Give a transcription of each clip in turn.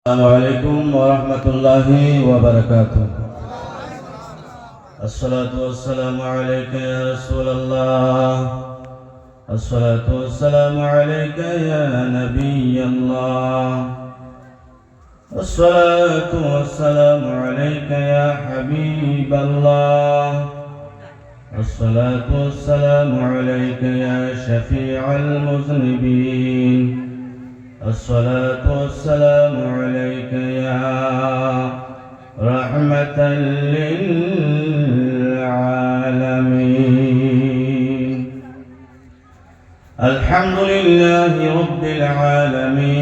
السلام عليكم ورحمة الله وبركاته. الصلاة والسلام عليك يا رسول الله. الصلاة والسلام عليك يا نبي الله. الصلاة والسلام عليك يا حبيب الله. الصلاة والسلام عليك يا شفيع المذنبين. الصلاة والسلام عليك يا رحمة للعالمين. الحمد لله رب العالمين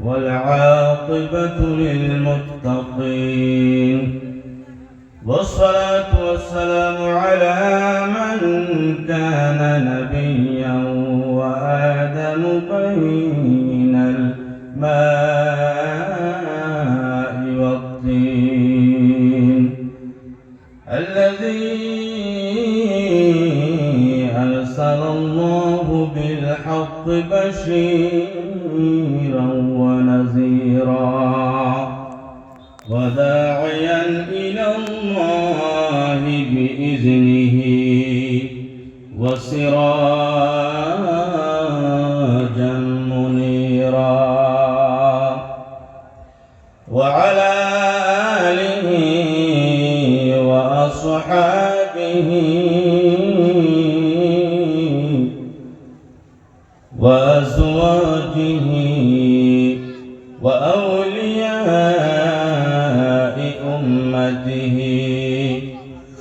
والعاقبة للمتقين، والصلاة والسلام على من كان نبيا وآدم بين الماء والطين، الذي أرسل الله بالحق بشيرا ونذيرا وداعيا إلى الله بإذنه وسراجا منيرا، وعلى آله وأصحابه وأزواجه وأولياء أمته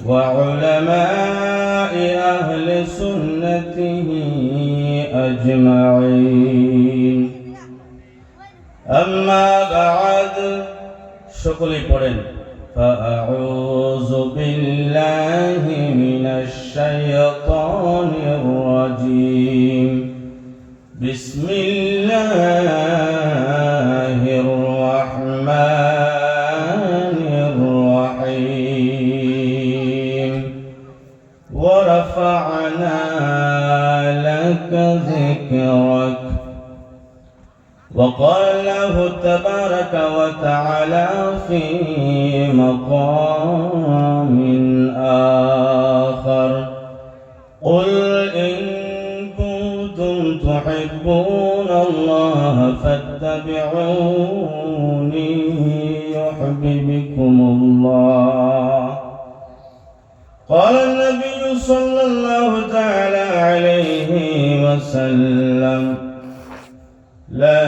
وعلماء أهل سنته أجمعين. أما بعد، সকলেই পড়েন فأعوذ بالله من الشيطان الرجيم. بسم الله الرحمن الرحيم. ورفعنا لك ذكرك. وقال الله تبارك وتعالى في مقام آخر: قل إن كنتم تحبون الله فاتبعوني يحببكم الله. قال النبي صلى الله تعالى عليه وسلم: لا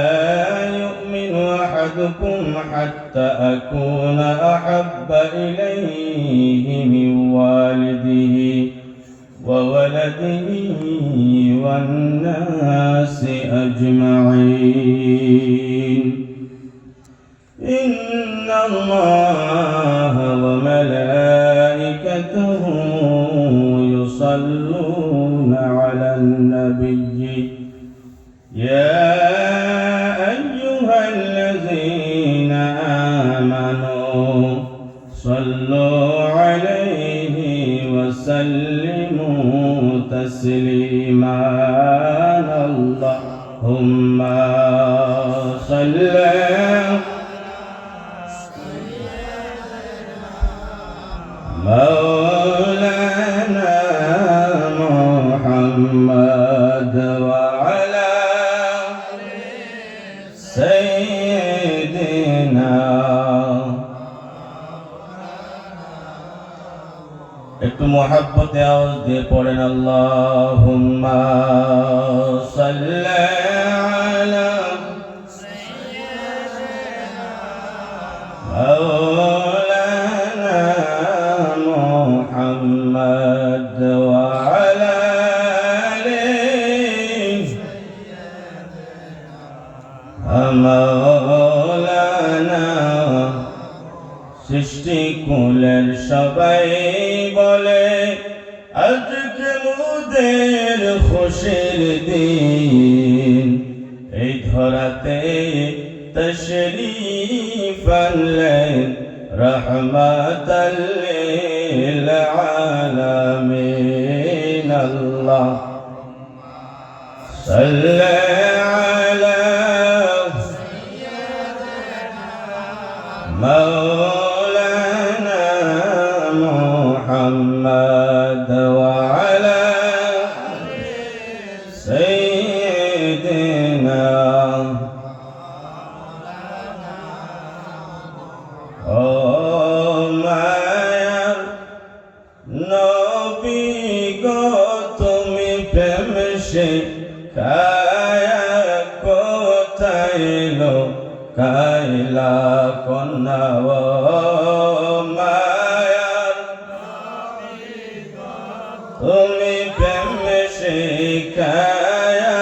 يؤمن أحدكم حتى أكون أحب إليه من والده وولده والناس أجمعين. إن الله وملائكته يصلون على النبي يا أيها الذين آمنوا صلوا عليه وسلموا تسليما. اللهم صل مولانا محمد وعلى سيدنا. একটু মহব্বতে আওয়াজ দিয়ে পড়েন আল্লাহুম্মা সাল্লি আলা মাওলানা মুহাম্মদ ওয়া আলা আলিহি মাওলানা। সৃষ্টিকুলের সবাই বলে আজকে মোদের খুশির দিন, এই ধরাতে তশরীফ আনলেন রহমাতাল লিল আলামিন। আল্লাহ সাল্লি سيدنا ও মায়ার নবী গো তুমি প্রেম শিখায়া কোথায় লুকাইলা কন্যা ও মায়ার তুমি প্রেম শিখায়া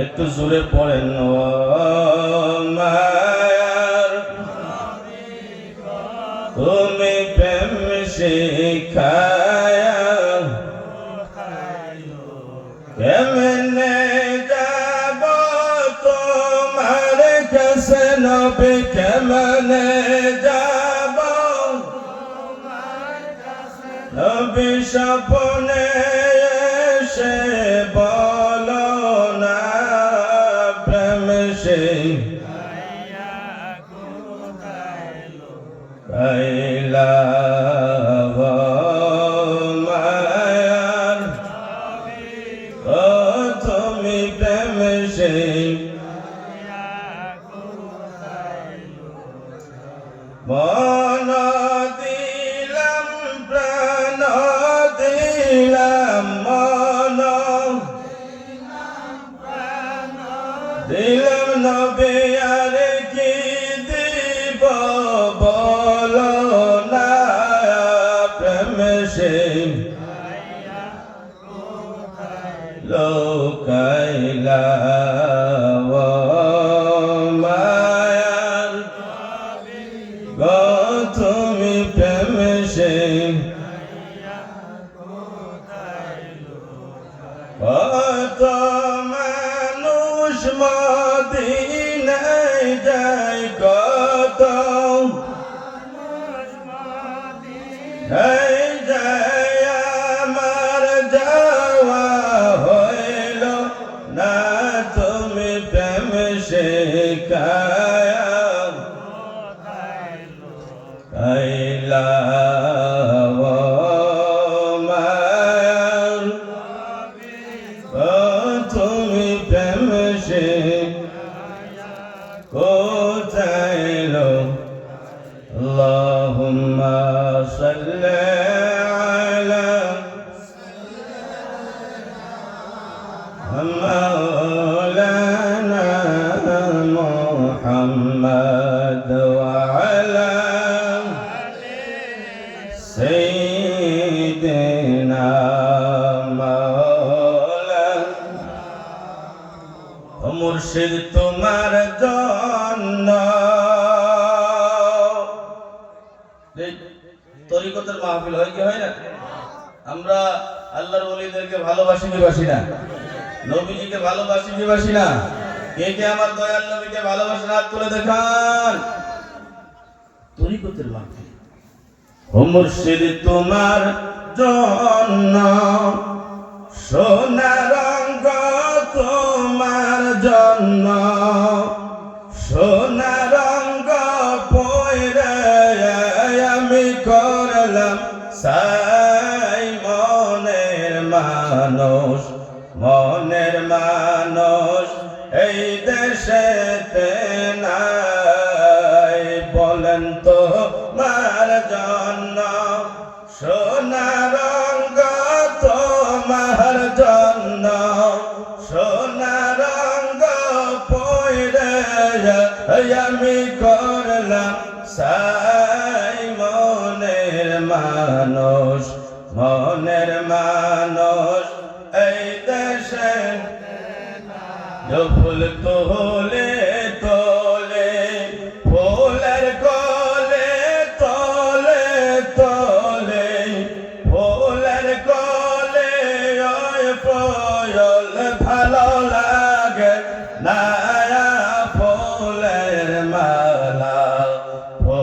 একটু জোরে পড়েন ও মায়ার তুমি প্রেম শিখায়া কেমনে যাব তোমার কাছে নবী কেমনে যাব নবী স্বপ্নে এসে বলো না প্রেম শিখাইলা মায়ার ও তুমি প্রেম মন দিলাম প্রাণ দিলাম মন দিলাম নবী আর কি দিব বলো না প্রেম লোকাইলা ও মায়ার গো তুমি প্রেম কত মানুষ মদিনায় যায় কত যায় আমার যাওয়া হইল না তুমি প্রেম শিখায়া কাইলা ও মায়ার ও তুমি প্রেম কোথায় লো আল্লাহুম্মা সাল্লি আলা মাওলানা মুহাম্মদ ওয়া আলা সাইয়্যিদিনা মাওলানা মুর্শিদ তোমার জন্য তরিকতের মাহফিল হয় কি হয় না আমরা আল্লাহর ওলিদেরকে ভালোবাসি কি বাসি না নবীজিকে ভালোবাসি কি বাসি না কে কে আমার দয়াল নবীকে ভালোবাসেন হাত তুলে দেখান তরিকতের মাহফিল ও মুর্শিদ তোমার জন্য সোনা রঙ তোমার জন্য সোনা রঙ পয়রা আমি করলাম সাই মনের মানুষ এই দেশেতে নাই বলেন তো মার জন্য সোনা রঙ তোমার জন্য সোনা রঙ পয়রা আমি করলাম সাই মনের মানুষ এই দেশে ফুল তোলে তোলে ফুলের কোলে তোলে তোলে ফুলের কোলে ওই ফল ভালো লাগে না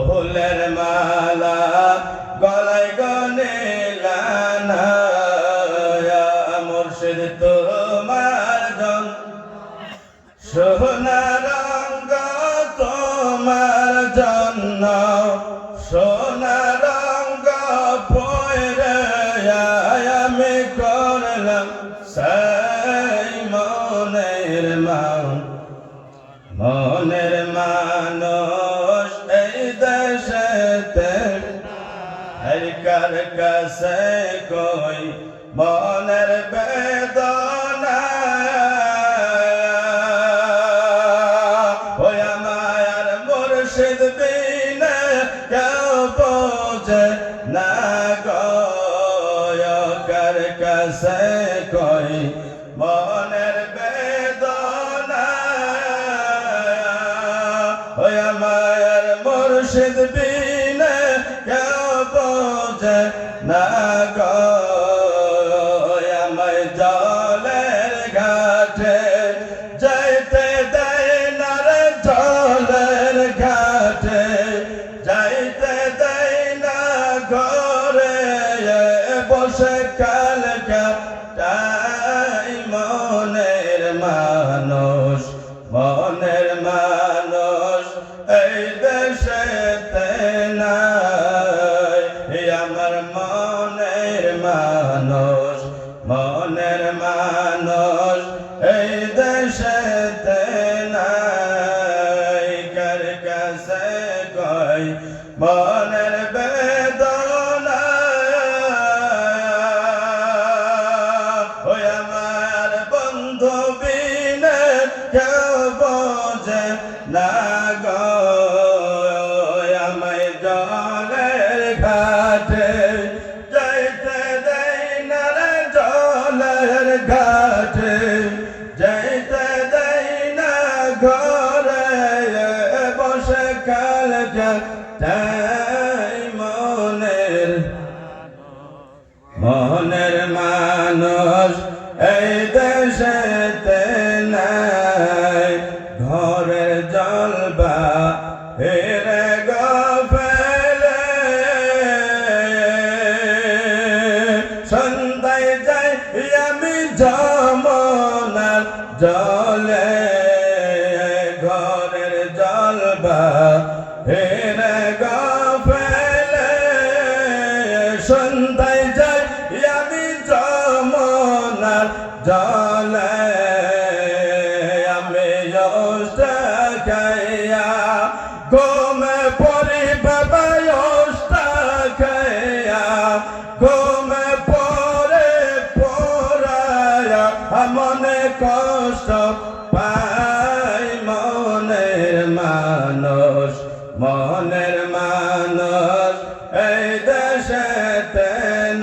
ফুলের মালা গলায় গনে লানা মুর্শিদ তোমার জন সোনা রঙ তোমার জন্য সোনা রঙ পয়রা আমি করলাম মনের মানুষ এই দেশেতে আর কার কাছে কই মনের বেদনা ওই আমার মুর্শিদ বিনে কেউ বোঝে না গো কার কাছে কই মনের বেদনা ওই আমার মুর্শিদ বিনে কেউ বোঝে না গো আমায় জলের ঘাটে যাইতে দেয় না রে জলের ঘাটে যাইতে দেয় না ঘরে বসে কাল কাটাই মনের মানুষ এই দেশেতে নাই আমার মনের মানুষ এই দেশেতে নাই কার কাছে কই মনের বেদনা ওই আমার বন্ধু বিনে কেউ বোঝে না গো আমায় জলের ঘাটে যাইতে দেয় না রে জলের ঘাটে যাইতে দেয় না ঘরে বসে কাল কাটাই মনের মানুষ এই দেশেতে নাই ঘরের জলবা হেরে গফেলে সন্ধ্যায় যাই আমি যমুনার জলে ঘরের জলবা হেরে গফেলে সন্ধ্যায় যাই আমি যমুনার জলে আমি খাইয়া ঘুমে পড়ি বাবা খাইয়া ঘুমে পড়ে পড়ায়া মনে কষ্ট পাই মনের মানুষ এই দেশেতে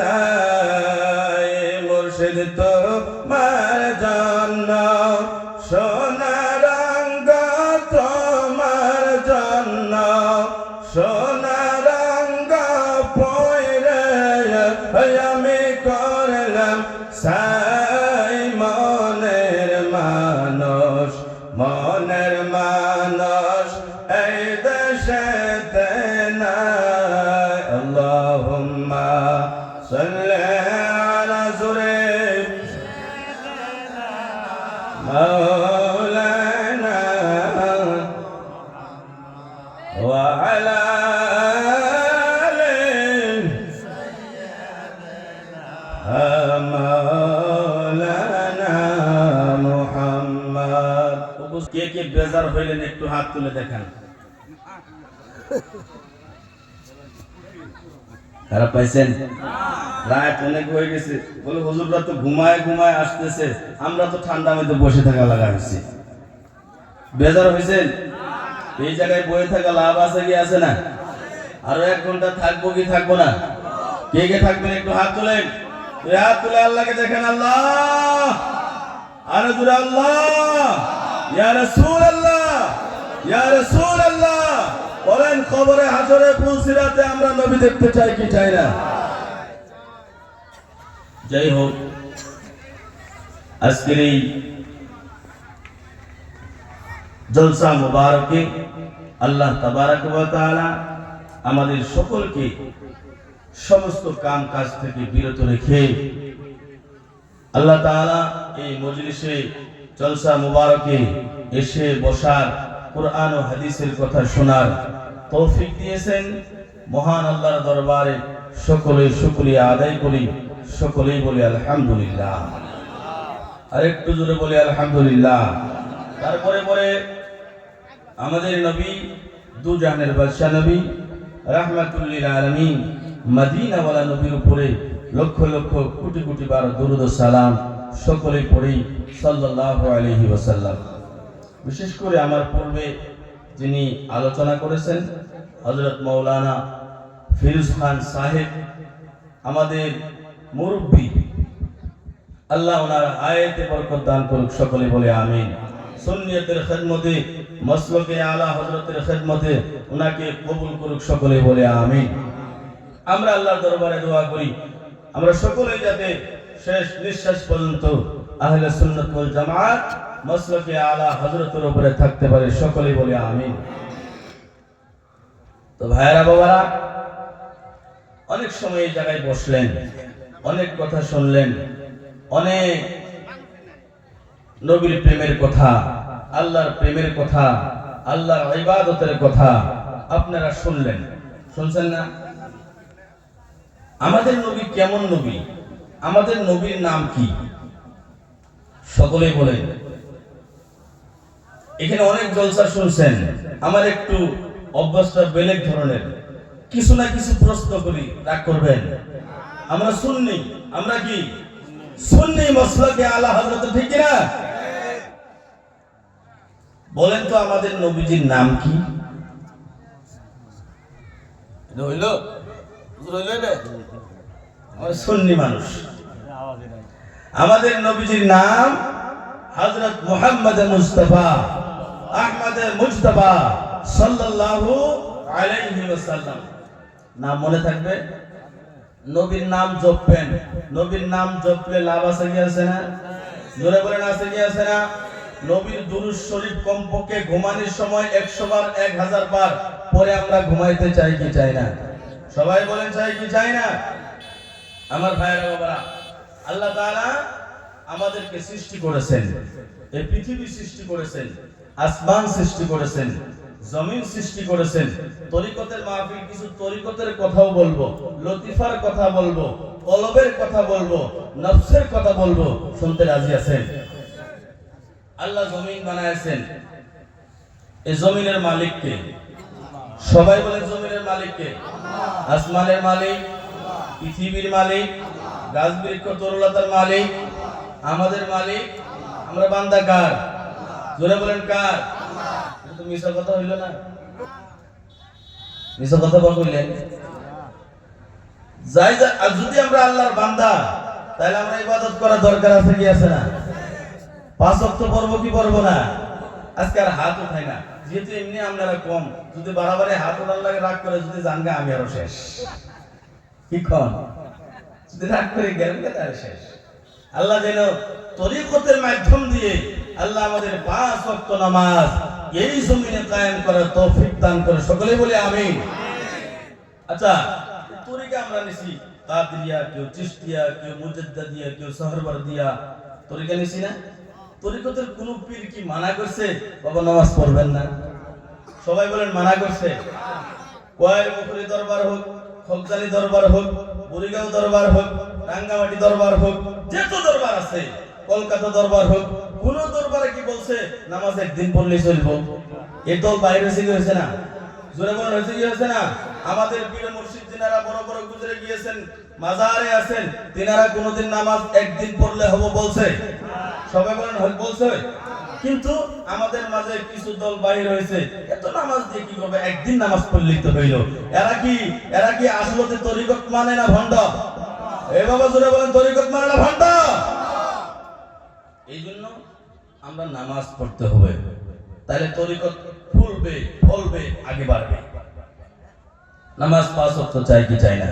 নাই মুর্শিদ তোমার জন্য সোনার রঙ তোমার জন্য সোনার রঙ পয়রে আমি করলাম সাই মনের মানুষ এই দেশেতে নাই আল্লাহুম্মা সাল্লি আলা সুরে মাওলানা ওয়া আলা আলি মাওলানা মুহাম্মদ। কে কে বেজার হইলেন একটু হাত তুলে দেখান। খারাপ পাইছেন? রাত অনেক হয়ে গেছে, বলে হুজুররা তো ঘুমায় আসতেছে, আমরা তো ঠান্ডা মধ্যে বসে থাকা লাগা হয়েছে। বেজার হয়েছেন? এই জায়গায় বসে থাকা লাভ আছে কি আছে না? আরো 1 ঘন্টা থাকবো কি থাকবো না? কে কে থাকবেন একটু হাত তুলেন। হাত তুলে আল্লাহকে দেখেন। আল্লাহ, আরে জোরে আল্লাহ, ইয়া রাসূলুল্লাহ, ইয়া রাসূলুল্লাহ বলেন। কবরে হাসরে পুলসিরাতে আমরা নবী দেখতে চাই কি চাই না? যাই হোক, আজকের এই জলসা মুবারকে আল্লাহ তাবারক ওয়া তাআলা আমাদের সকলকে সমস্ত কাম কাজ থেকে বিরত রেখে আল্লাহ তাআলা এই মজলিসে জলসা মুবারকে এসে বসার, কুরআন ও হাদিসের কথা শোনার তৌফিক দিয়েছেন। মহান আল্লাহর দরবারে সকলে শুকরিয়া আদায় করি, সকলেই বলি আলহামদুলিল্লাহ। আর একটু জোরে বলি আলহামদুলিল্লাহ। তারপরে পরে আমাদের নবী দু জাহানের বাদশা নবী রাহমাতুল লিল আলামিন মদিনাওয়ালা নবীর উপরে লক্ষ লক্ষ কোটি কোটি বার দরুদ ও সালাম সকলে পড়ি সাল্লাল্লাহু আলাইহি ওয়াসাল্লাম। বিশেষ করে আমার পূর্বে যিনি আলোচনা করেছেন হযরত মাওলানা ফিরোজ খান সাহেব, আমাদের মুরব্বী, আল্লাহ ওনার আয়াতে বরকত দান করুক, সকলে বলে আমিন। সুন্নিয়তের খেদমতে, মাসলকে আলা হযরতের খেদমতে ওনাকে কবুল করুক, সকলে বলে আমিন। আমরা আল্লাহর দরবারে দোয়া করি আমরা সকলেই যাতে শেষ নিঃশ্বাস পর্যন্ত আহলে সুন্নাত ওয়াল জামাত মাসলকে আলা হযরতের উপরে থাকতে পারে, সকলে বলে আমিন। তো ভাইরা বাবারা, অনেক সময় এই জায়গায় বসলেন, অনেক কথা শুনলেন, অনেক নবীর প্রেমের কথা, আল্লাহর প্রেমের কথা, আল্লাহর ইবাদতের কথা আপনারা শুনলেন, শুনছেন না? আমাদের নবী কেমন নবী? আমাদের নবীর নাম কি? সকলেই বলেন। এখানে অনেক জলসা শুনছেন, আমার একটু অভ্যাসটা বেলেগ ধরনের, কিছু না কিছু প্রশ্ন করি, রাগ করবেন। আমরা সুন্নি, আমরা কি সুন্নি মাসলাকে আলা হযরত, ঠিক না? বলেন তো আমাদের নবীজির নাম কি? হইল আমরা সুন্নি মানুষ। আমাদের নবীজির নাম হযরত মুহাম্মদ মুস্তাফা আহমদ মুজতবা সাল্লাল্লাহু আলাইহি ওয়াসাল্লাম। নাম মনে থাকবে? নবীর নাম জপবেন। নবীর নাম জপলে লাভ আছে কি আছে না? জোরে বলেন, আছে কি আছে না? নবীর দুরূদ শরীফ কমপক্ষে ঘুমানোর সময় 100 বার 1000 বার পরে আমরা ঘুমাইতে চাই কি চাই না? সবাই বলেন, চাই কি চাই না? আমার ভাইরা বাবারা, আল্লাহ তাআলা আমাদেরকে সৃষ্টি করেছেন, এই পৃথিবী সৃষ্টি করেছেন, আসমান সৃষ্টি করেছেন, জমিন সৃষ্টি করেছেন। তরিকতের মাহফিল, কিছু তরিকতের কথাও বলবো, লতিফার কথা বলবো, কলবের কথা বলবো, নফসের কথা বলবো। শুনতে রাজি আছেন? আল্লাহ জমিন বানাইছেন, এই জমিনের মালিক কে? সবাই বলেন, জমিনের মালিক কে? আসমানের মালিক, পৃথিবীর মালিক, গাছ বৃক্ষ তরুলতার মালিক, আমাদের মালিক। আমরা বান্দা কার? জোরে বলেন, কার? তো মিছা কথা হইল না? মিছা কথা বললেন? যাই যা, যদি আমরা আল্লাহর বান্দা, তাহলে আমরা ইবাদত করা দরকার আছে কি আছে না? 5 ওয়াক্ত পড়বো কি পড়বো না? আজকে আর হাত উঠাই না, যেহেতু এমনি আপনারা কম। যদি বাড়াবাড়ি হাত উঠার লাগে, রাগ করে যদি জানগা, আমি আরো শেষ। কি কন? যদি রাগ করে গেলেন, তাহলে শেষ। আল্লাহ যেন তরিকতের মাধ্যম দিয়ে আল্লাহ আমাদের 5 ওয়াক্ত নামাজ এই জমিনে কায়েম করার তৌফিক দান করে, সকলে বলে আমিন। আচ্ছা, তরিকা আমরা নিছি কাদরিয়া, কেউ চিশতিয়া, কেউ মুজাদ্দিদিয়া, কেউ সাহরওয়ার্দিয়া, তরিকা নিছি না? তরিকতের কোন পীর কি মানা করছে বাবা নামাজ পড়বেন না? সবাই বলেন, মানা করছে? কয়ের মুখরি দরবার হোক, খোকজালি দরবার হোক, বুড়িগাঁও দরবার হোক, রাঙ্গামাটি দরবার হোক, যত দরবার আছে, কলকাতা দরবার হোক, কোন দরবারে কি বলছে নামাজ একদিন পড়লেই চলবো? এই দল বাইরে হয়েছে না? জোরে বলেন, হয়েছে কি হয়েছে না? আমাদের পীর মুর্শিদ যিনারা বড় বড় গুজরে গিয়েছেন, মাজারে আছেন, তিনারা কোনোদিন নামাজ একদিন পড়লে হবে বলছে? সবাই বলেন, বলছে? কিন্তু আমাদের মাঝে কিছু দল বাহির হয়েছে, এত নামাজ দিয়ে কি করবে, একদিন নামাজ পড়লেই তো হইল। এরা কি আসলে তরিকত মানে না ভণ্ড? এ বাবা জোরে বলেন, তরিকত মানে না ভণ্ড? এই জন্য আমরা নামাজ পড়তে হবে, তাহলে তরিকত ফুলবে, ফলবে, আগে বাড়বে। নামাজ 5 ওয়াক্ত চাই কি চাই না?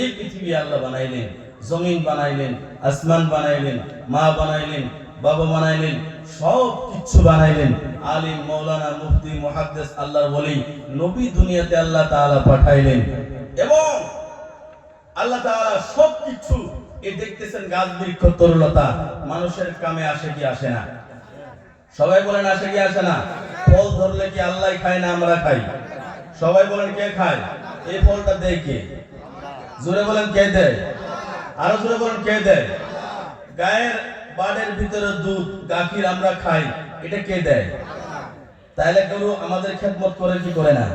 এই পৃথিবী আল্লাহ বানাইলেন, জমিন বানাইলেন, আসমান বানাইলেন, মা বানাইলেন, বাবা বানাইলেন, সব কিছু বানাইলেন। আলিম, মাওলানা, মুফতি, মুহাদ্দিস, আল্লাহর ওলি, নবী দুনিয়াতে আল্লাহ তাআলা পাঠাইলেন। এবং আল্লাহ তাআলা সব কিছু এই দেখতেছেন, গাছ বৃক্ষ তরুলতা মানুষের কামে আসে কি আসে না? সবাই বলেন, আসে কি আসে না? ফল ধরলে কি আল্লাহ খায় না আমরা খাই? সবাই বলেন, কে খায়? এই ফলটা দেয় কে? জোরে বলেন, কে দেয়? আরো জোরে বলেন, কে দেয়? গায়ের বাড়ির ভিতরে দুধ গাখীর আমরা খাই, এটা কে দেয়? তাহলে গরু আমাদের খেদমত করে কি করে না?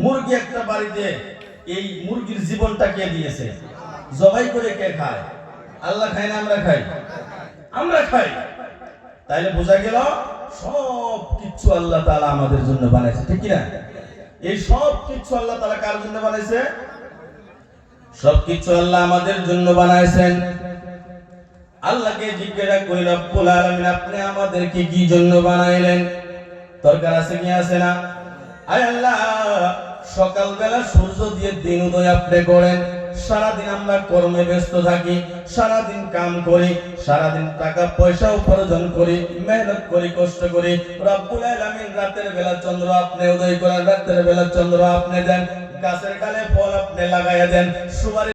মুরগি একটা বাড়িতে, এই মুরগির জীবনটা কে দিয়েছে? জবাই করে কে খায়? আল্লাহ খায় না আমরা খাই? আমরা খাই। তাইলে বোঝা গেল সব কিছু আল্লাহ তাআলা আমাদের জন্য বানাইছে, ঠিক কি না? এই সব কিছু আল্লাহ তাআলা কার জন্য বানাইছে? সব কিছু আল্লাহ আমাদের জন্য বানাইছেন। আল্লাহকে জিজ্ঞাসা করি, রব্বুল আলামিন আপনি আমাদেরকে কি জন্য বানাইলেন? দরকার আছে কি আছে না? আয় আল্লাহ, সকালবেলা সূর্য দিয়ে দিন উদয় আপনি করেন, সারাদিন আমরা কর্মে ব্যস্ত থাকি, সারাদিন কাম করি, সারাদিন টাকা পয়সা উপার্জন করি, মেহনত করি, কষ্ট করি। রব্বুল আলামিন রাতের বেলা চন্দ্র আপনি উদয় করেন, রাতের বেলা চন্দ্র আপনি দেন, গাছের ডালে ফল আপনি লাগাইয়া দেন, সুপারি